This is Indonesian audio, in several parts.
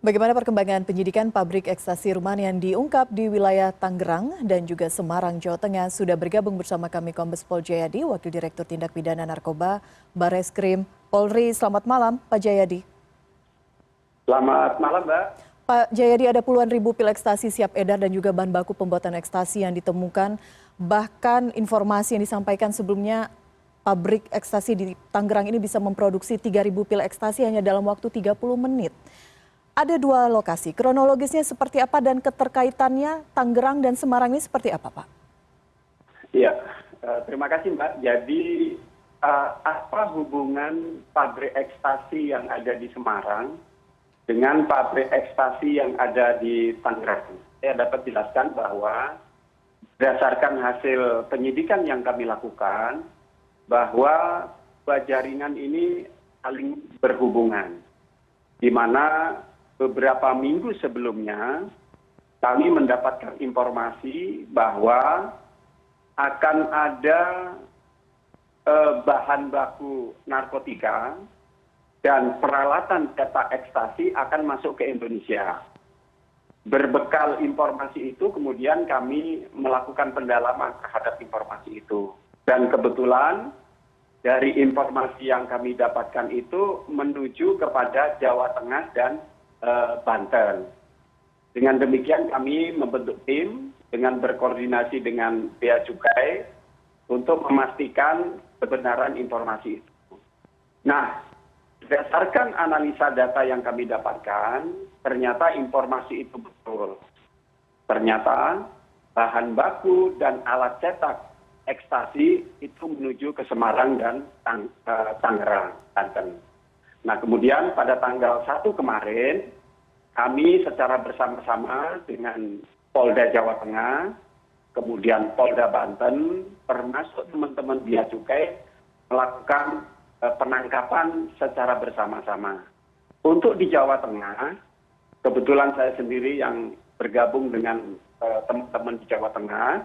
Bagaimana perkembangan penyidikan pabrik ekstasi Ruman yang diungkap di wilayah Tangerang dan juga Semarang, Jawa Tengah? Sudah bergabung bersama kami Kombes Pol Jayadi, Wakil Direktur Tindak Pidana Narkoba Bareskrim Polri. Selamat malam, Pak Jayadi. Selamat malam, Mbak. Pak Jayadi, ada puluhan ribu pil ekstasi siap edar dan juga bahan baku pembuatan ekstasi yang ditemukan. Bahkan informasi yang disampaikan sebelumnya, pabrik ekstasi di Tangerang ini bisa memproduksi 3.000 pil ekstasi hanya dalam waktu 30 menit. Ada dua lokasi, kronologisnya seperti apa dan keterkaitannya Tangerang dan Semarang ini seperti apa, Pak? Iya, terima kasih, Mbak. Jadi apa hubungan pabrik ekstasi yang ada di Semarang dengan pabrik ekstasi yang ada di Tangerang? Saya dapat jelaskan bahwa berdasarkan hasil penyidikan yang kami lakukan, bahwa dua jaringan ini saling berhubungan, di mana beberapa minggu sebelumnya kami mendapatkan informasi bahwa akan ada bahan baku narkotika dan peralatan cetak ekstasi akan masuk ke Indonesia. Berbekal informasi itu kemudian kami melakukan pendalaman terhadap informasi itu. Dan kebetulan dari informasi yang kami dapatkan itu menuju kepada Jawa Tengah dan Banten. Dengan demikian kami membentuk tim dengan berkoordinasi dengan Bea Cukai untuk memastikan kebenaran informasi itu. Nah, berdasarkan analisa data yang kami dapatkan, ternyata informasi itu betul. Ternyata bahan baku dan alat cetak ekstasi itu menuju ke Semarang dan Tangerang, Banten. Nah, kemudian pada tanggal 1 kemarin, kami secara bersama-sama dengan Polda Jawa Tengah, kemudian Polda Banten, termasuk teman-teman Bea Cukai, melakukan penangkapan secara bersama-sama. Untuk di Jawa Tengah, kebetulan saya sendiri yang bergabung dengan teman-teman di Jawa Tengah,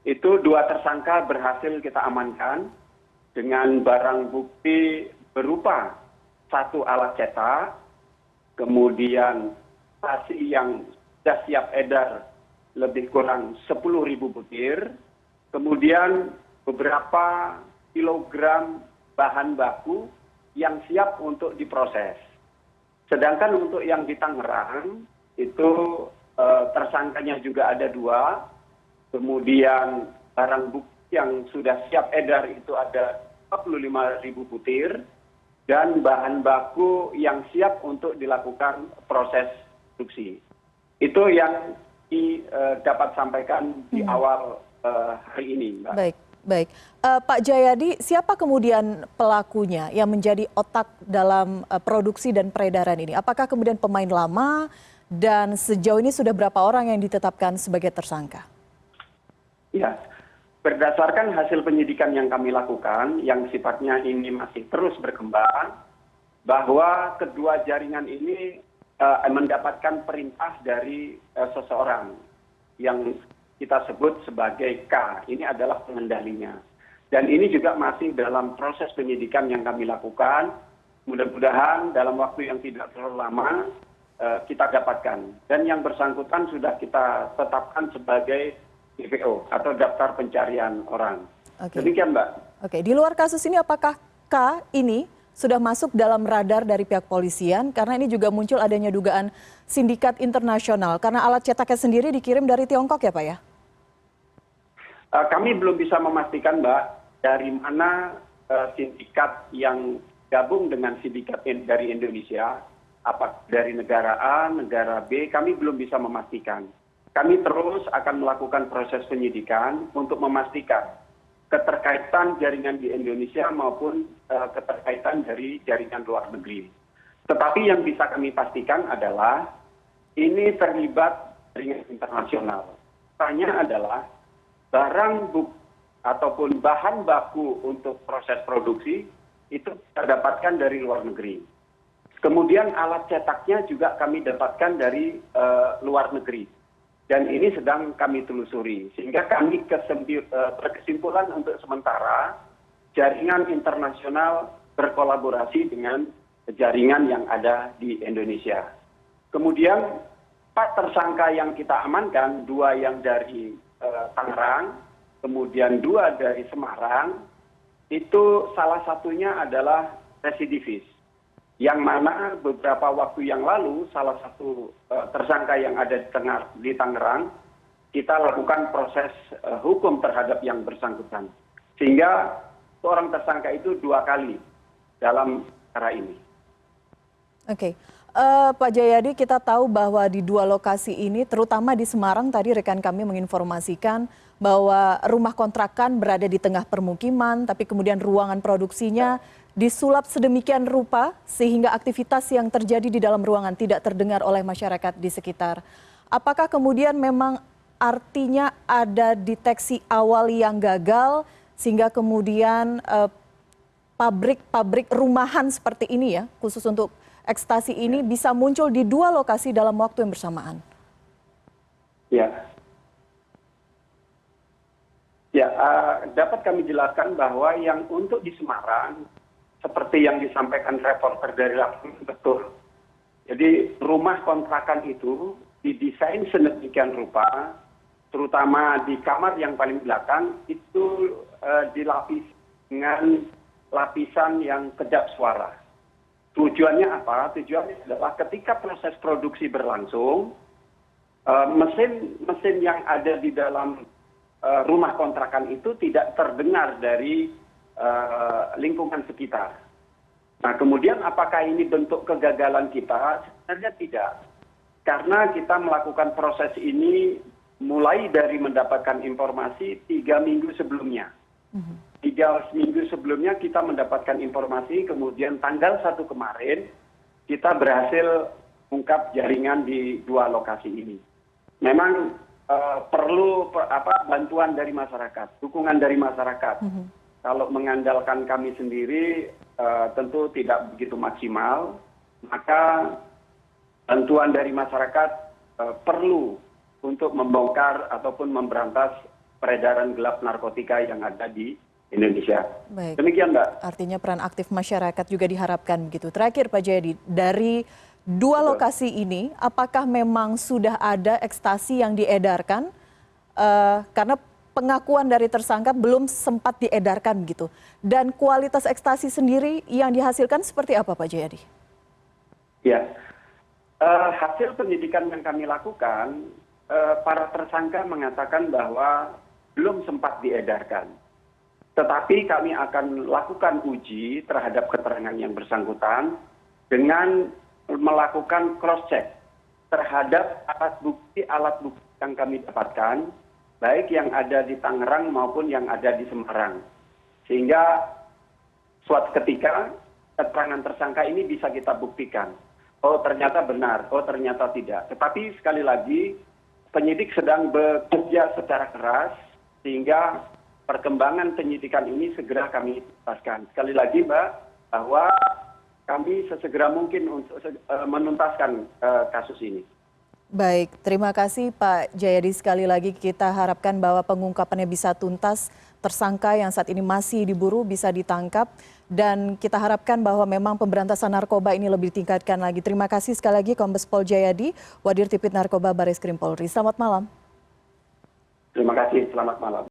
itu dua tersangka berhasil kita amankan dengan barang bukti berupa satu alat cetak, kemudian ekstasi yang sudah siap edar lebih kurang 10.000 butir, kemudian beberapa kilogram bahan baku yang siap untuk diproses. Sedangkan untuk yang di Tangerang, itu tersangkanya juga ada dua, kemudian barang bukti yang sudah siap edar itu ada 45.000 butir, dan bahan baku yang siap untuk dilakukan proses produksi. Itu yang dapat sampaikan di awal hari ini, Mbak. Baik. Pak Jayadi, siapa kemudian pelakunya yang menjadi otak dalam produksi dan peredaran ini? Apakah kemudian pemain lama dan sejauh ini sudah berapa orang yang ditetapkan sebagai tersangka? Ya, berdasarkan hasil penyidikan yang kami lakukan, yang sifatnya ini masih terus berkembang, bahwa kedua jaringan ini mendapatkan perintah dari seseorang yang kita sebut sebagai K. Ini adalah pengendalinya. Dan ini juga masih dalam proses penyidikan yang kami lakukan. Mudah-mudahan dalam waktu yang tidak terlalu lama kita dapatkan. Dan yang bersangkutan sudah kita tetapkan sebagai DPO atau daftar pencarian orang. Demikian, Mbak. Oke, di luar kasus ini apakah K ini sudah masuk dalam radar dari pihak polisian? Karena ini juga muncul adanya dugaan sindikat internasional. Karena alat cetaknya sendiri dikirim dari Tiongkok ya, Pak ya? Kami belum bisa memastikan, Mbak, dari mana sindikat yang gabung dengan sindikat dari Indonesia, apa dari negara A, negara B, kami belum bisa memastikan. Kami terus akan melakukan proses penyidikan untuk memastikan keterkaitan jaringan di Indonesia maupun keterkaitan dari jaringan luar negeri. Tetapi yang bisa kami pastikan adalah ini terlibat jaringan internasional. Tanya adalah barang bukti ataupun bahan baku untuk proses produksi itu kita dapatkan dari luar negeri. Kemudian alat cetaknya juga kami dapatkan dari luar negeri. Dan ini sedang kami telusuri, sehingga kami berkesimpulan untuk sementara jaringan internasional berkolaborasi dengan jaringan yang ada di Indonesia. Kemudian 4 tersangka yang kita amankan, 2 yang dari Tangerang, kemudian 2 dari Semarang, itu salah satunya adalah residivis. Yang mana beberapa waktu yang lalu salah satu tersangka yang ada di Tangerang, kita lakukan proses hukum terhadap yang bersangkutan. Sehingga seorang tersangka itu 2 kali dalam perkara ini. Oke. Pak Jayadi, kita tahu bahwa di 2 lokasi ini, terutama di Semarang, tadi rekan kami menginformasikan bahwa rumah kontrakan berada di tengah permukiman, tapi kemudian ruangan produksinya disulap sedemikian rupa sehingga aktivitas yang terjadi di dalam ruangan tidak terdengar oleh masyarakat di sekitar. Apakah kemudian memang artinya ada deteksi awal yang gagal sehingga kemudian pabrik rumahan seperti ini ya, khusus untuk ekstasi ini bisa muncul di 2 lokasi dalam waktu yang bersamaan? Ya, dapat kami jelaskan bahwa yang untuk di Semarang, seperti yang disampaikan reporter dari lapangan, betul. Jadi rumah kontrakan itu didesain sedemikian rupa, terutama di kamar yang paling belakang, itu dilapis dengan lapisan yang kedap suara. Tujuannya apa? Tujuannya adalah ketika proses produksi berlangsung, mesin yang ada di dalam rumah kontrakan itu tidak terdengar dari lingkungan sekitar. Nah, kemudian apakah ini bentuk kegagalan kita? Sebenarnya tidak. Karena kita melakukan proses ini mulai dari mendapatkan informasi 3 minggu sebelumnya. 3 minggu sebelumnya kita mendapatkan informasi, kemudian tanggal 1 kemarin kita berhasil ungkap jaringan di 2 lokasi ini. Memang perlu bantuan dari masyarakat, dukungan dari masyarakat. Kalau mengandalkan kami sendiri tentu tidak begitu maksimal, maka bantuan dari masyarakat perlu untuk membongkar ataupun memberantas peredaran gelap narkotika yang ada di Indonesia. Baik. Demikian, Mbak. Artinya peran aktif masyarakat juga diharapkan begitu. Terakhir Pak Jayadi, dari 2 lokasi ini, apakah memang sudah ada ekstasi yang diedarkan? Karena pengakuan dari tersangka belum sempat diedarkan begitu. Dan kualitas ekstasi sendiri yang dihasilkan seperti apa Pak Jayadi? Ya, hasil penyidikan yang kami lakukan, para tersangka mengatakan bahwa belum sempat diedarkan. Tetapi kami akan lakukan uji terhadap keterangan yang bersangkutan dengan melakukan cross-check terhadap alat bukti yang kami dapatkan, baik yang ada di Tangerang maupun yang ada di Semarang. Sehingga suatu ketika keterangan tersangka ini bisa kita buktikan. Oh ternyata benar, oh ternyata tidak. Tetapi sekali lagi penyidik sedang bekerja secara keras sehingga perkembangan penyidikan ini segera kami tuntaskan. Sekali lagi Mbak, bahwa kami sesegera mungkin untuk menuntaskan kasus ini. Baik, terima kasih Pak Jayadi. Sekali lagi kita harapkan bahwa pengungkapannya bisa tuntas, tersangka yang saat ini masih diburu bisa ditangkap, dan kita harapkan bahwa memang pemberantasan narkoba ini lebih ditingkatkan lagi. Terima kasih sekali lagi Kombes Pol Jayadi, Wadir Tipit Narkoba Bareskrim Polri. Selamat malam. Terima kasih, selamat malam.